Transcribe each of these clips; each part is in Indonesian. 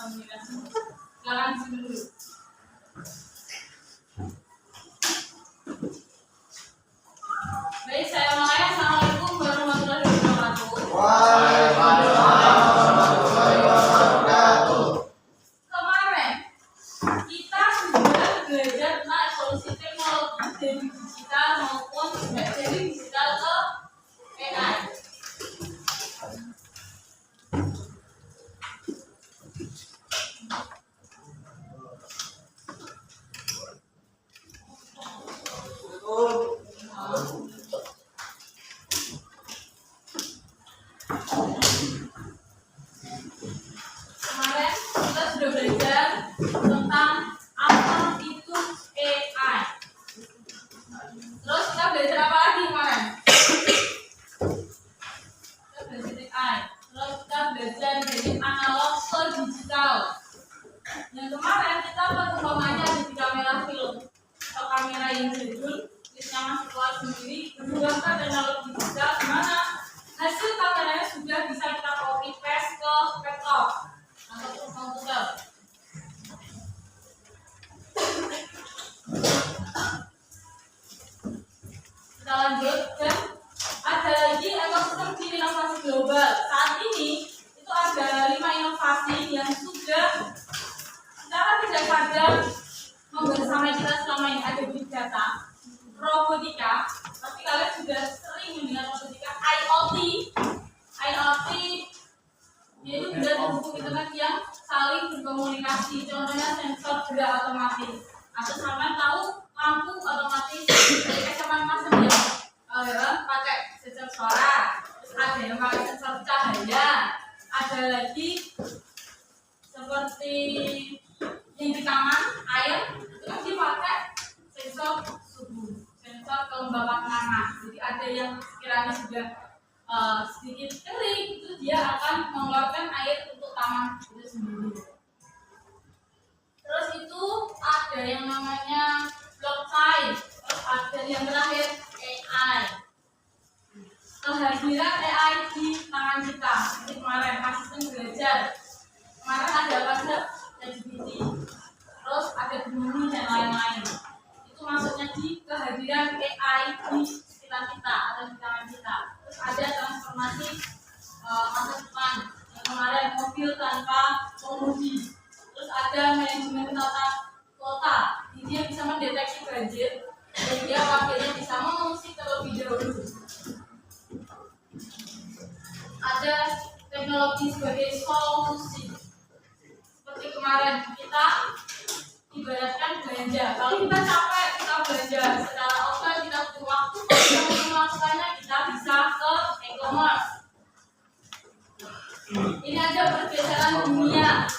komunikasi. Silakan disini dulu. Baik, saya mulai. Assalamualaikum warahmatullahi wabarakatuh. Waalaikumsalam warahmatullahi wabarakatuh. Kemarin kita sudah belajar tentang evolusi teknologi dari digital maupun dari digital ke AI. Kemarin kita sudah belajar tentang apa itu AI. Terus kita belajar apa lagi kemarin? Kita belajar AI. Terus kita belajar dari analog ke digital. Yang kemarin kita perumpamannya ada di kamera film atau kamera yang jadul, listnya masih keluar sendiri. Menggunakan teknologi digital, di mana hasil kameranya sudah bisa kita copy paste ke laptop atau komputer. Kita lanjut, dan ada lagi ekosistem inovasi global. Saat ini itu ada 5 inovasi yang sudah secara tidak sadar membersamai kita selama ini. Ada big data, robotika, tapi kalian sudah sering mendengar robotika. IoT yaitu benda terhubung internet yang saling berkomunikasi. Contohnya sensor gerak otomatis. Atau sampai tahu lampu otomatis kayak sama macam yang pakai sensor suara. Terus ada yang pakai sensor cahaya. Ada lagi seperti yang di taman air itu kan dia pakai sensor suhu, sensor kelembapan tanah. Jadi ada yang sekiranya sudah sedikit kering, itu dia akan mengeluarkan air untuk taman itu sendiri. Terus itu ada yang namanya blockchain. Terus ada yang terakhir AI. Kehadiran AI di tangan kita. Jadi kemarin asisten belajar. Kemarin ada apa saja? ChatGPT. Terus ada Gemini dan lain-lain. Itu maksudnya di kehadiran AI di sekitar kita atau di tangan kita. Terus ada transformasi masa depan. Yang kemarin mobil tanpa pengemudi. Terus ada manajemen tata kota. Dia bisa mendeteksi banjir dan dia wakilnya bisa mengungsi terlebih dahulu. Ada teknologi sebagai solusi. Seperti kemarin kita ibaratkan belanja. Kalau kita capek kita belanja secara offline, kita butuh waktu untuk melakukannya, kita bisa ke e-commerce. Ini aja pergeseran dunia.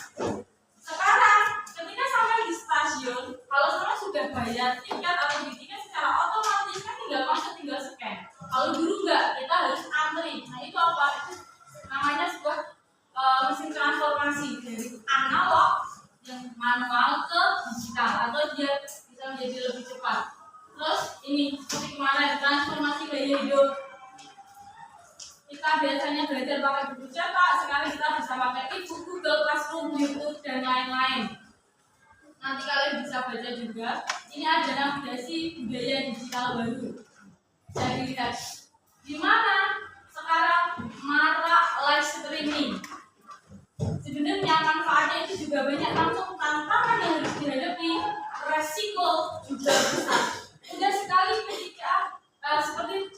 Sekarang ketika sampai di stasiun, kalau sampai sudah bayar tiket atau di tiket secara otomatis kan tinggal masuk, tinggal scan. Kalau dulu enggak, kita harus antri. Nah itu apa? Itu namanya sebuah mesin transformasi dari analog yang manual ke digital, atau dia bisa menjadi lebih cepat. Terus ini seperti kemarin transformasi gaya hidup. Kita biasanya belajar pakai buku cetak, sekarang kita bisa pakai e-book, Google Classroom, YouTube dan lain-lain. Nanti kalian bisa baca juga. Ini ada navigasi budaya digital baru. Jadi lihat di mana sekarang marak live streaming. Sebenarnya manfaatnya itu juga banyak, langsung tantangan yang harus dihadapi, resiko juga besar. Mudah sekali ketika seperti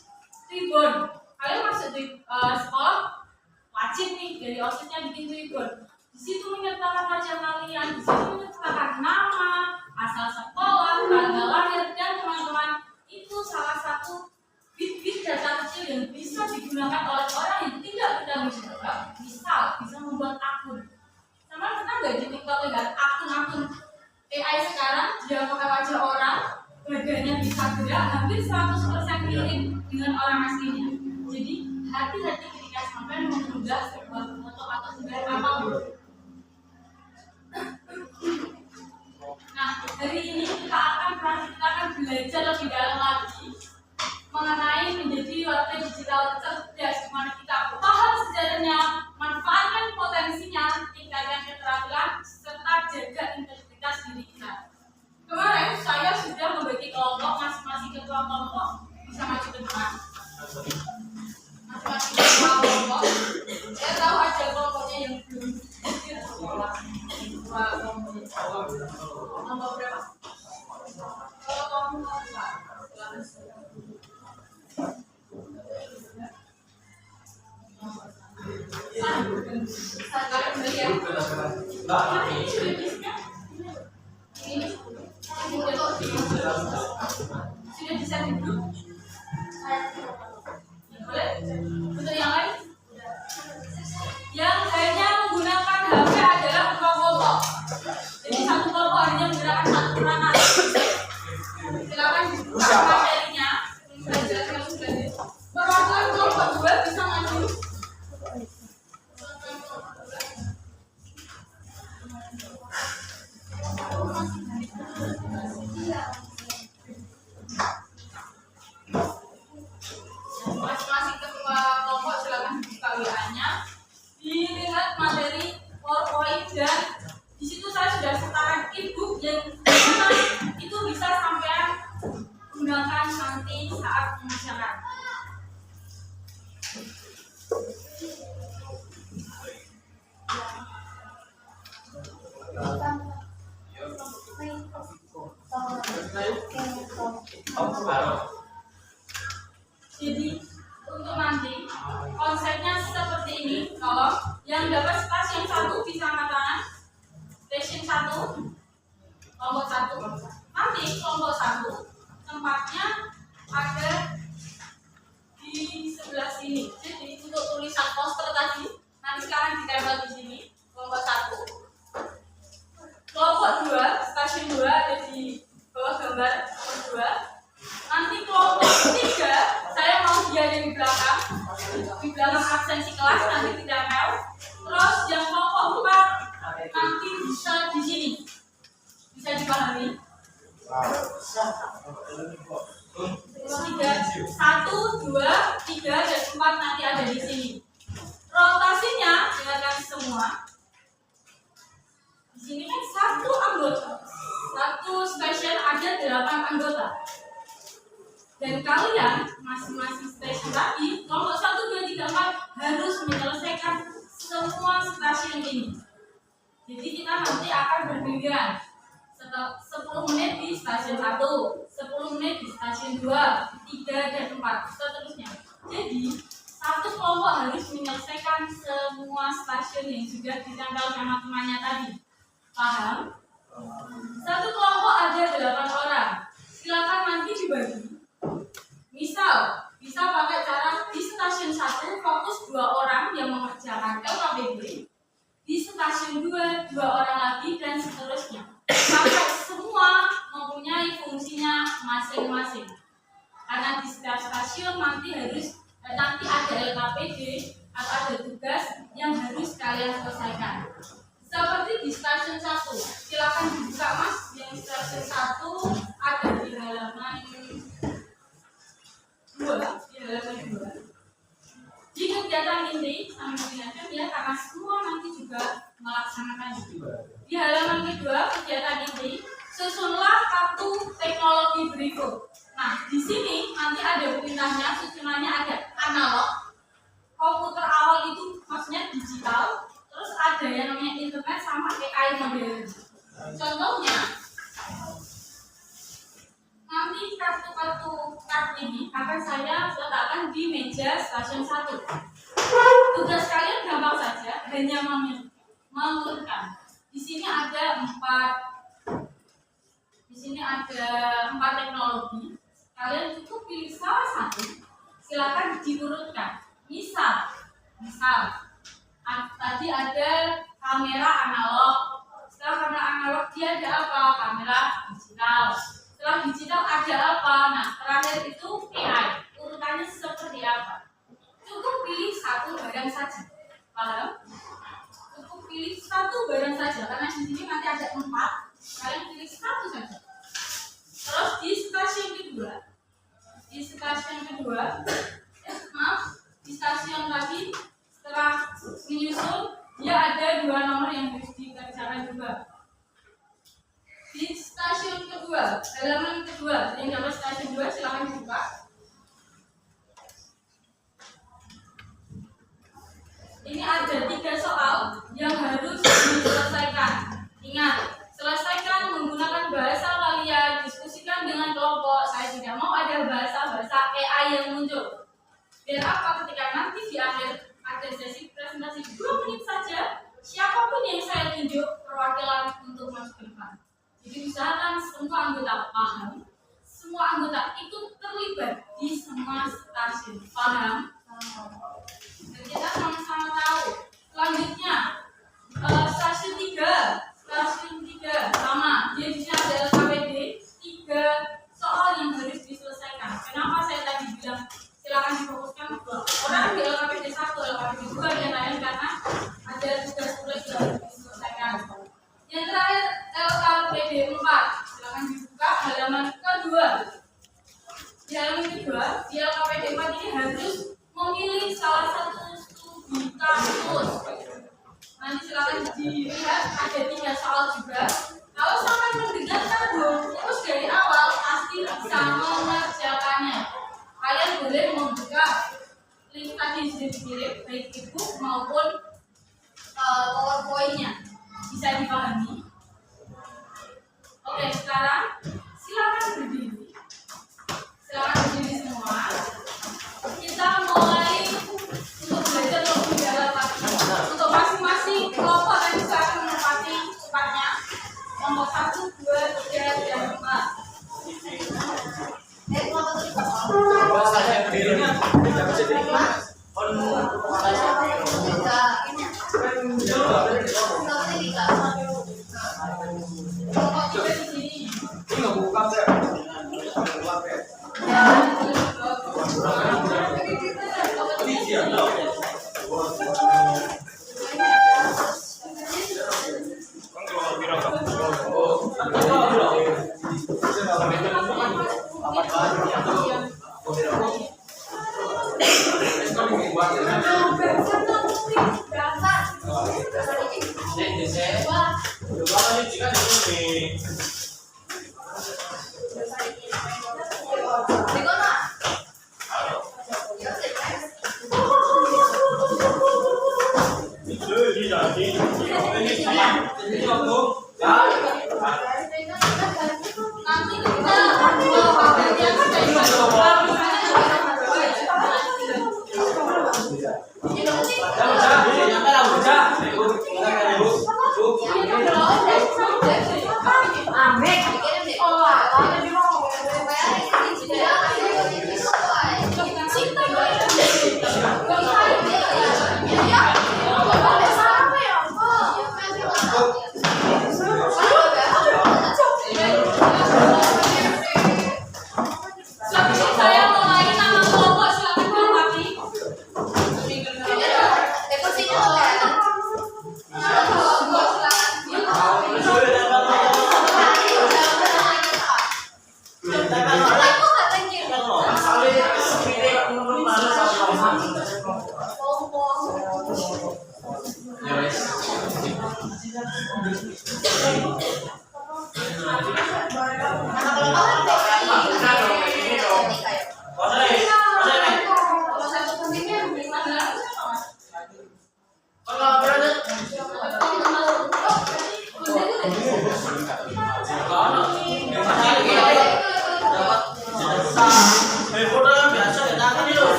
tribun, kalian masuk di sekolah wajib nih dari OSISnya bikin tribun. Di situ menyertakan wajah kalian, di situ menyertakan nama, asal sekolah, tanggal lahir, dan teman-teman. Itu salah satu bit-bit data kecil yang bisa digunakan oleh orang yang tidak bertanggung jawab. Misal bisa membuat akun. Sama kita nggak di TikTok lihat akun-akun AI sekarang dia pakai wajah orang, badannya bisa gerak, hampir 100% mirip dengan orang aslinya. Jadi hati-hati ketika sampai mengunggah sebuah foto atau sebuah apapun. Nah hari ini kita akan belajar lebih dalam lagi mengenai menjadi warga digital cerdas, di mana kita paham sejarahnya, manfaatkan potensinya, tingkatkan keterampilan ditinggalkan serta jaga integritas diri kita. Kemarin saya sudah membagi kelompok, masing-masing ketua kelompok bisa maju ke depan. Masing-masing ketua kelompok, saya tahu ada kelompoknya yang belum hadir sekolah. Dua kelompok. Kelompok berapa? Kelompok 4. Silakan. Kalian ya. Ini sudah bisa duduk? Boleh? Untuk yang lain? Yang hanya menggunakan HP adalah kelompok. Jadi satu kelompok hanya menggunakan satu perangkat. Silakan dibuka materinya. Perwakilan kelompok 2 bisa maju. Masing-masing ketua kelompok silakan dibuka WA-nya, dilihat materi PowerPoint, dan di situ saya sudah sertakan e-book yang mana itu bisa sampai gunakan nanti saat mengerjakan. Jadi untuk nanti konsepnya seperti ini. Kalau yang dapat stasiun 1 bisa angkat tangan. Station 1, kelompok 1. Nanti kelompok 1 tempatnya ada di sebelah sini. Jadi untuk tulisan poster tadi nanti sekarang ditempel di sini. Kelompok 1. Kelompok 2, stasiun 2 ada di bawah gambar kelompok 2. Nanti kelompok 3 saya mau dia ada di belakang absensi kelas nanti ditempel. Terus yang kelompok 4 nanti bisa di sini. Bisa dipahami? 1, 2, 3 dan 4 nanti ada di sini. Rotasinya dengarkan semua. Di sini kan satu anggota, satu stasiun ada 8 anggota. Dan kalian masing-masing stasiun tadi, kelompok 1, 2, 3, 4 harus menyelesaikan semua stasiun ini. Jadi kita nanti akan berpindah 10 menit di stasiun 1, 10 menit di stasiun 2, 3 dan 4, seterusnya. Jadi satu kelompok harus menyelesaikan semua stasiun yang sudah ditempel sama temannya tadi. Paham? Satu kelompok ada 8 orang. Silakan nanti dibagi. Misal, bisa pakai cara di stasiun 1 fokus 2 orang yang mengerjakan LKPD, di stasiun 2 2 orang lagi dan seterusnya. Sampai semua mempunyai fungsinya masing-masing. Karena di setiap stasiun nanti ada LKPD atau ada tugas yang harus kalian selesaikan. Seperti di stasiun 1, silakan dibuka Mas. Yang stasiun 1 ada di halaman 2. Di kegiatan inti sama mengingatkan ya, karena semua nanti juga melaksanakan itu. Di halaman kedua kegiatan inti, susunlah kartu teknologi berikut. Nah, di sini nanti ada perintahnya, susunannya ada analog. Komputer awal itu maksudnya digital, terus ada yang namanya internet sama AI modern. Contohnya, nanti kartu ini akan saya letakkan di meja stasiun 1. Tugas kalian gampang saja, hanya mengurutkan. Di sini ada 4 teknologi. Kalian cukup pilih salah satu, silakan diurutkan. Misal tadi ada kamera analog. Setelah kamera analog dia ada apa? Kamera digital. Setelah digital ada apa? Nah, terakhir itu AI. Urutannya seperti apa? Cukup pilih satu barang saja. Paham? Cukup pilih satu barang saja karena di sini nanti ada 4. Kalian pilih satu saja. Terus di stasiun kedua, di stasiun tadi setelah menyusun dia ada 2 nomor yang harus dikerjakan 2. Di stasiun kedua, halaman kedua, yang dapat stasiun 2 silakan dibuka. Ini ada 3 soal yang harus diselesaikan. Ingat, selesaikan menggunakan bahasa kalian, diskusikan dengan kelompok. Saya tidak mau ada bahasa-bahasa AI yang muncul. Biar apa? Ketika nanti di akhir ada sesi presentasi 2 menit saja, siapapun yang saya tunjuk perwakilan untuk masuk ke depan. Jadi usahakan semua anggota paham, semua anggota ikut terlibat di semua stasiun. Paham? Dan kita sama-sama tahu. Selanjutnya stasiun 3 sama. Dia di sini ada LKPD 3 soal yang harus diselesaikan. Kenapa saya tadi bilang silakan difokuskan orang di LKPD 1, LKPD 2 dan lain karena ada tugas-tugas yang harus diselesaikan. Yang terakhir LKPD 4. Silakan dibuka halaman kedua. Di halaman kedua, di LKPD 4 ini harus memilih salah satu studi kasus. Nanti silakan dilihat ada 3 soal juga. Kalau sampai mendengarkan terus dari awal pasti bisa mengerjakannya. Kalian boleh membuka link tadi sudah dikirim baik e-book maupun PowerPoint-nya. Bisa dipahami? Oke, sekarang silakan berdiri. Silakan berdiri semua. Kita mulai untuk belajar lebih dalam lagi. Untuk masing-masing kelompok tadi saya akan menempati tempatnya. Nomor 1, 2, 3, dan 4.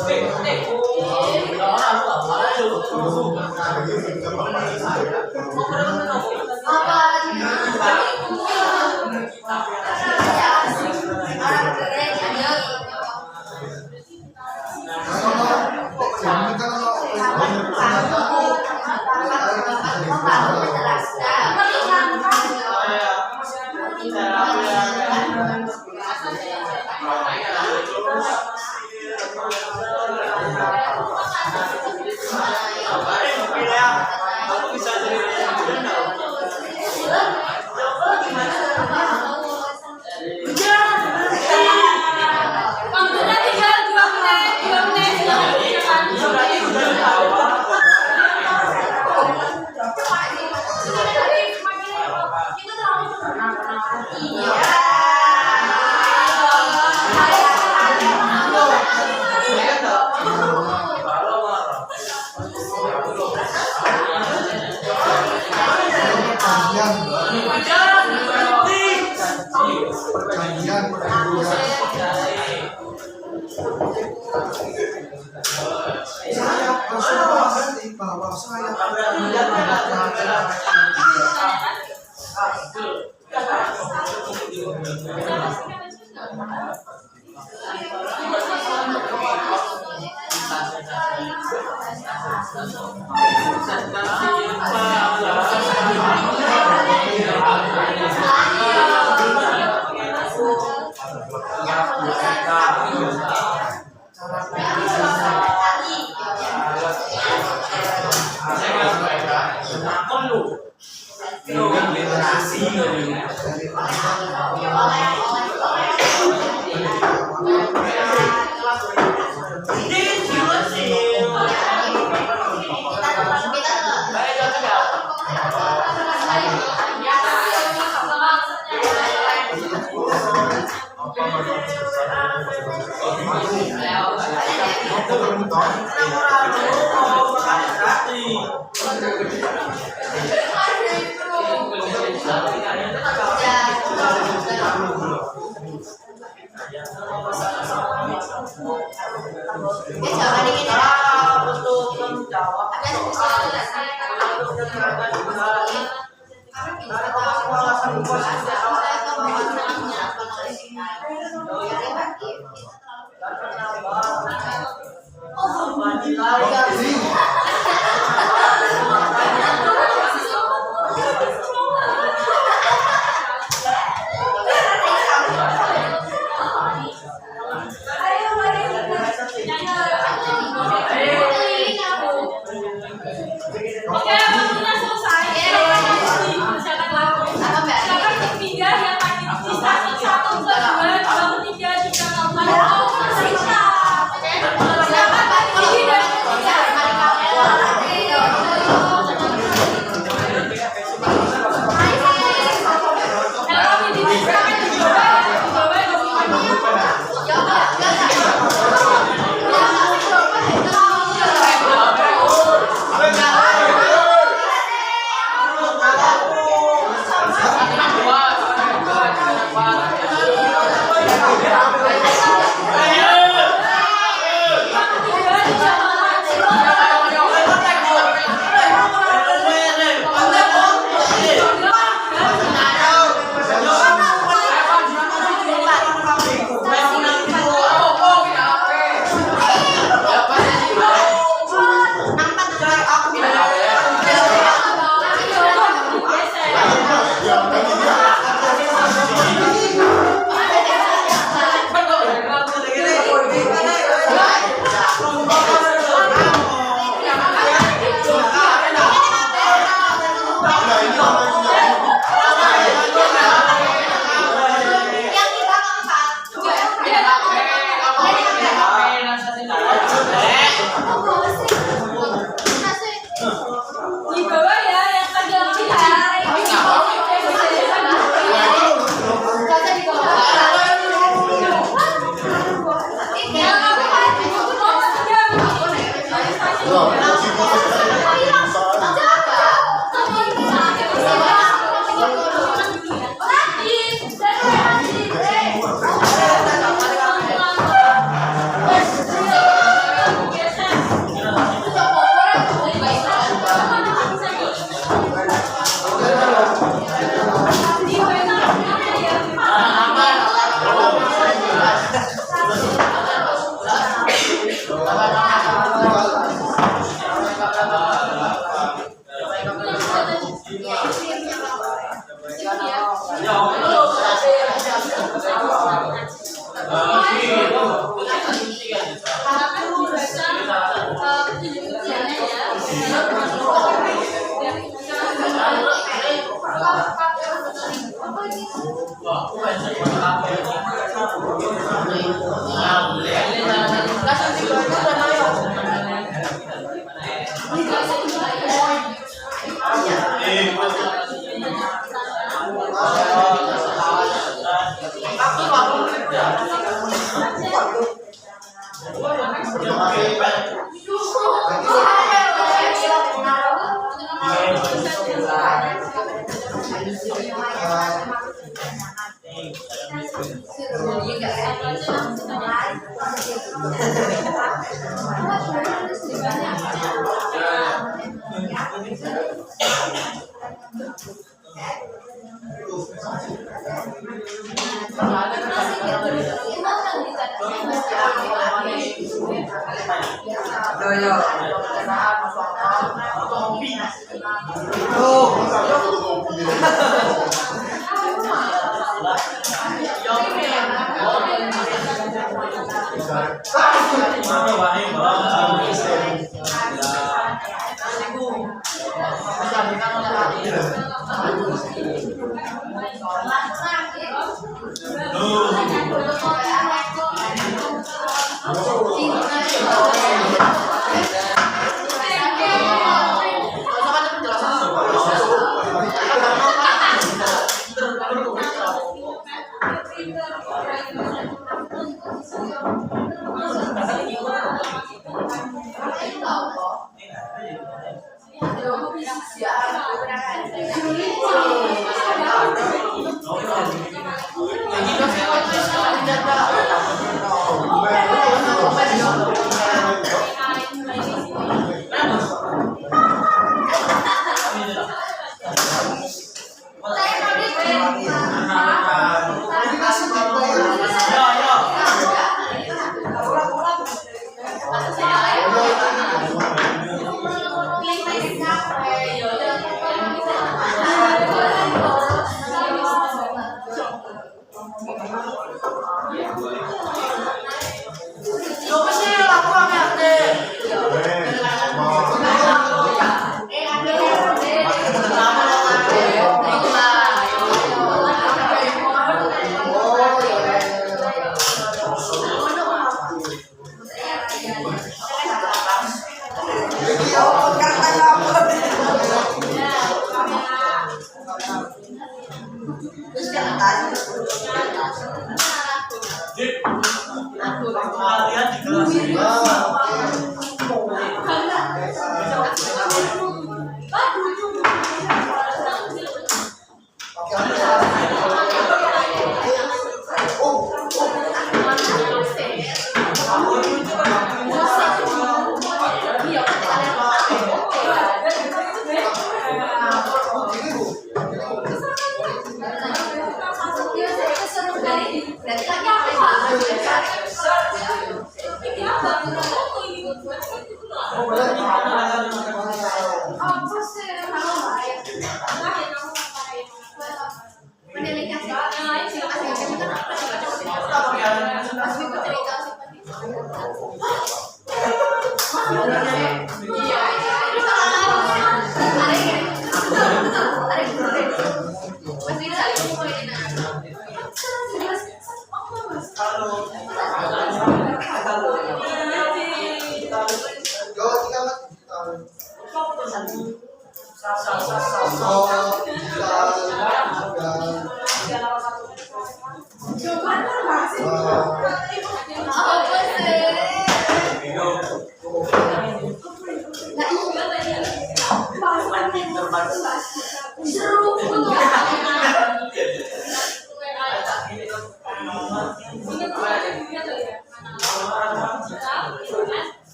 Oke. Waktunya tinggal 2 menit, 2 menit. Silakan. Oke, waktunya selesai. Silakan laku. Silakan berpindah yang tadi di stasiun 1 ke 2, 2 ke 3 di kanal Bandung. Silakan berdiri dan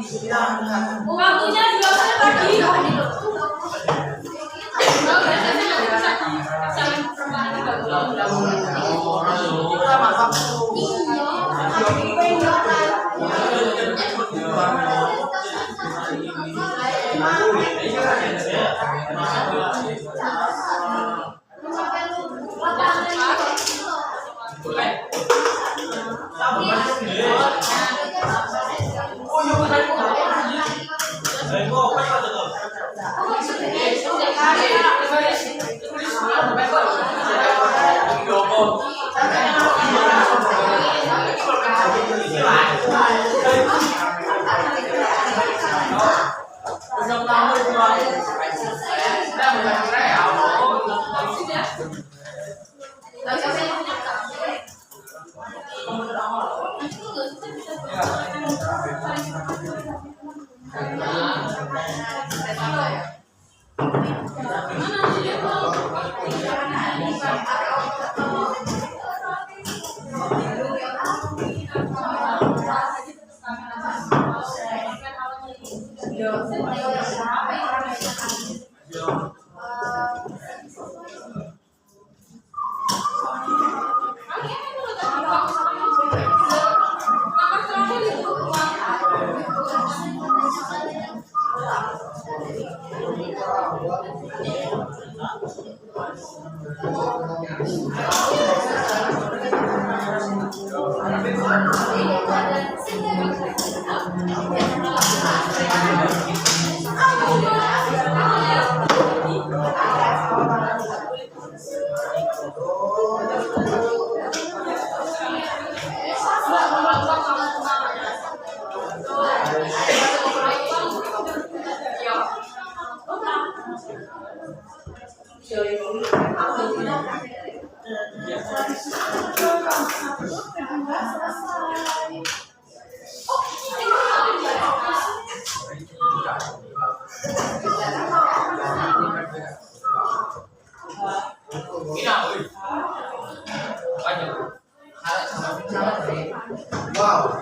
Waktunya 2 menit lagi. Wow.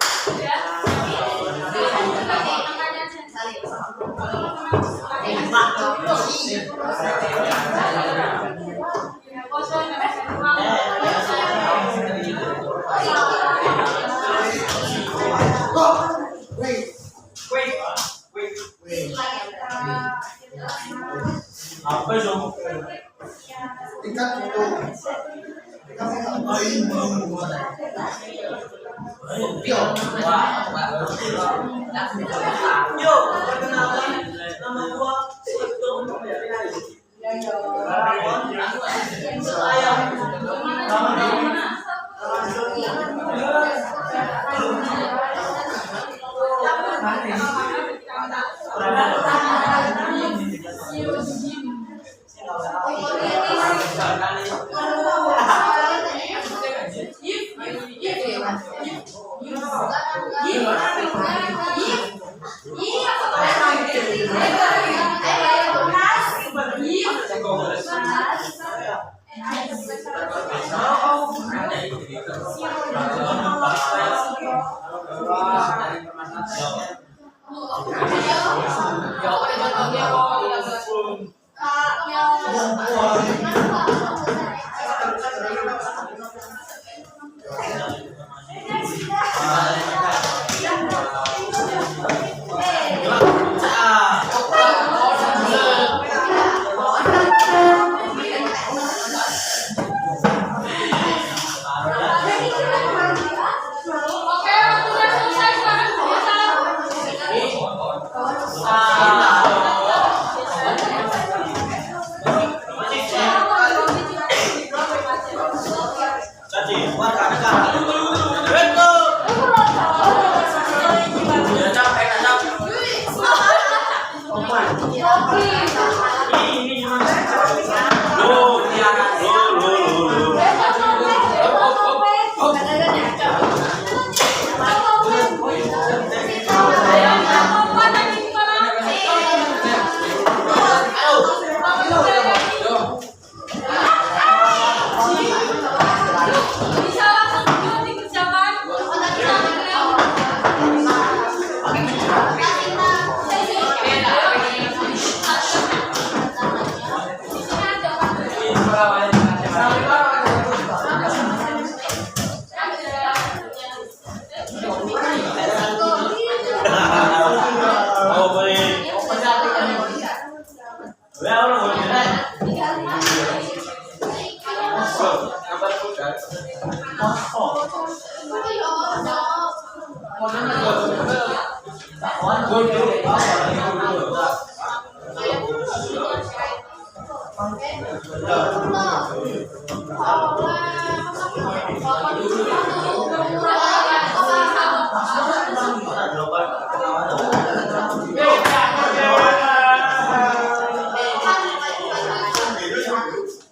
Apa itu? Tingkat itu. Yo, perkenalkan nama gua Septum.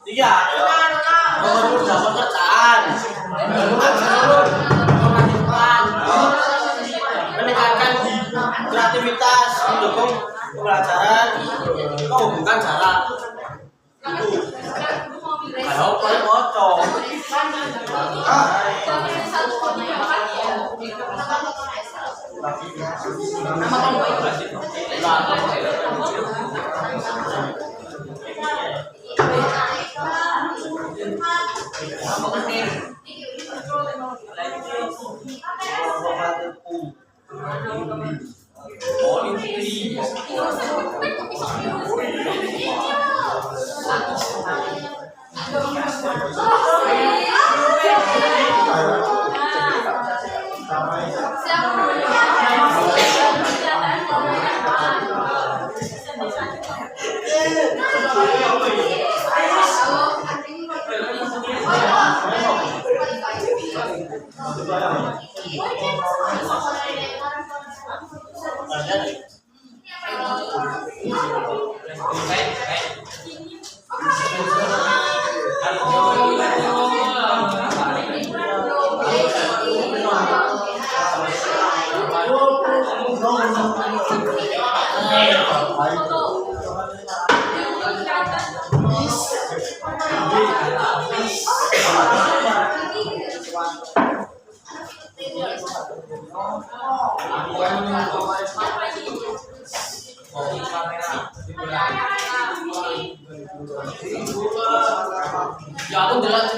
Iya, nomor dapat kerjaan, meningkatkan kreativitas, mendukung pembelajaran, menghubungkan jarak. Kalau kalian bocor, ya aku jelas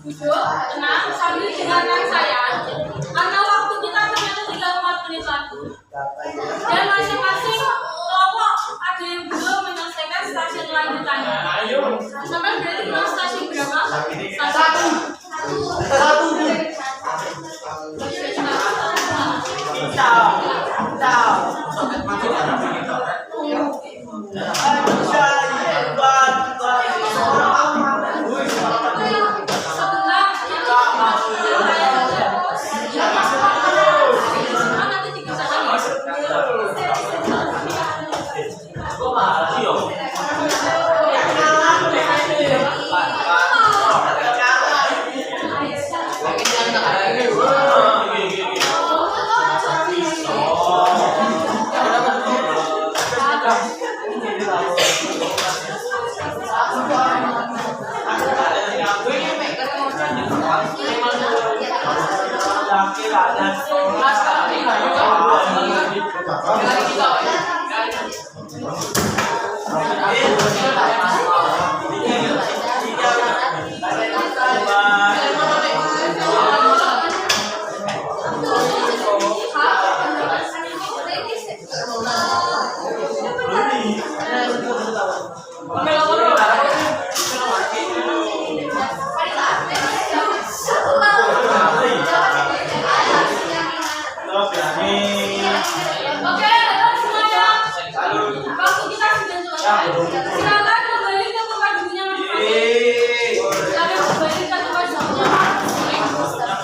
Duduk, tenang, sambil dengarkan saya. Karena waktu kita ternyata tinggal 4 menit lagi. Dan masing-masing kelompok ada yang belum menyelesaikan stasiun lanjutannya. Sampai berarti mau stasiun berapa? Satu. Silakan kembali ke tempat duduknya masing-masing. Silakan kembali ke tempat duduknya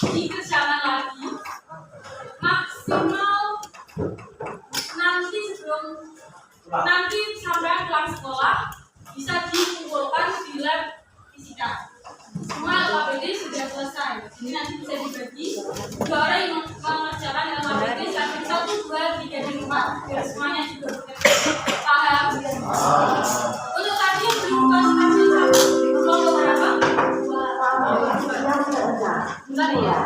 dikerjakan lagi maksimal nanti sampai pulang sekolah bisa dikumpulkan di lab fisika. Semua LKPD sudah selesai. Ini nanti bisa dibagi 2 orang yang mengerjakan LKPD sampai 1, 2, 3, dan 4 biar semuanya juga paham. Untuk tadi yang belum kasih kelompok berapa? Bentar ya.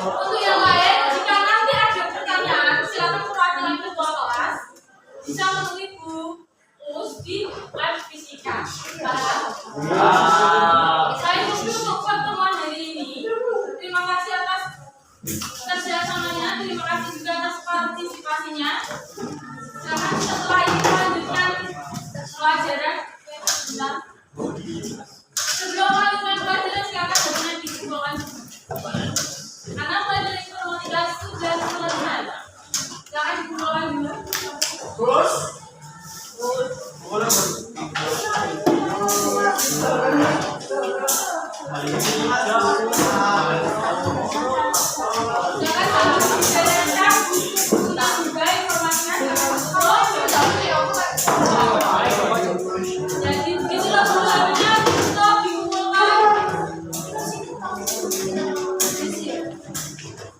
Untuk yang lain, jika nanti ada pertanyaan, silakan perwakilan ketua kelas bisa menemui Bu Us di lab fisika. Saya untuk pertemuan hari ini. Terima kasih atas kerjasamanya, terima kasih juga atas partisipasinya. Silakan setelah ini lanjutkan pelajaran. Sebelum melanjutkan pelajaran, silakan Jadi itulah perluannya untuk diumpulkan.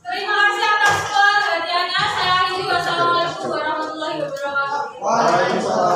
Terima kasih atas perhatiannya. Saya akhiri. Wassalamualaikum warahmatullahi wabarakatuh. Waalaikumsalam.